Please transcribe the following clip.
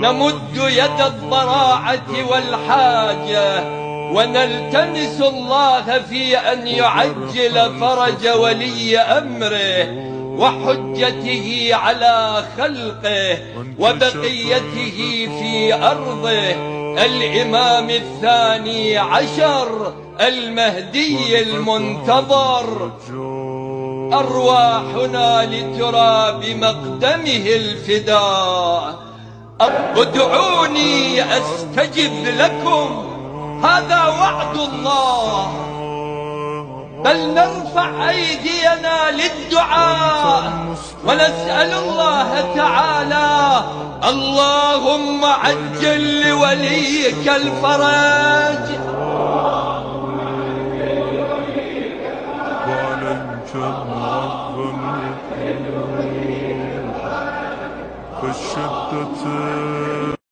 نمد يد الضراعة والحاجة ونلتمس الله في أن يعجل فرج ولي أمره وحجته على خلقه وبقيته في أرضه الإمام الثاني عشر المهدي المنتظر. أرواحنا لتراب مقدمه الفداء. ادعوني أستجب لكم، هذا وعد الله. بل نرفع أيدينا للدعاء ونسأل الله تعالى: اللهم عجل لوليك الفرج.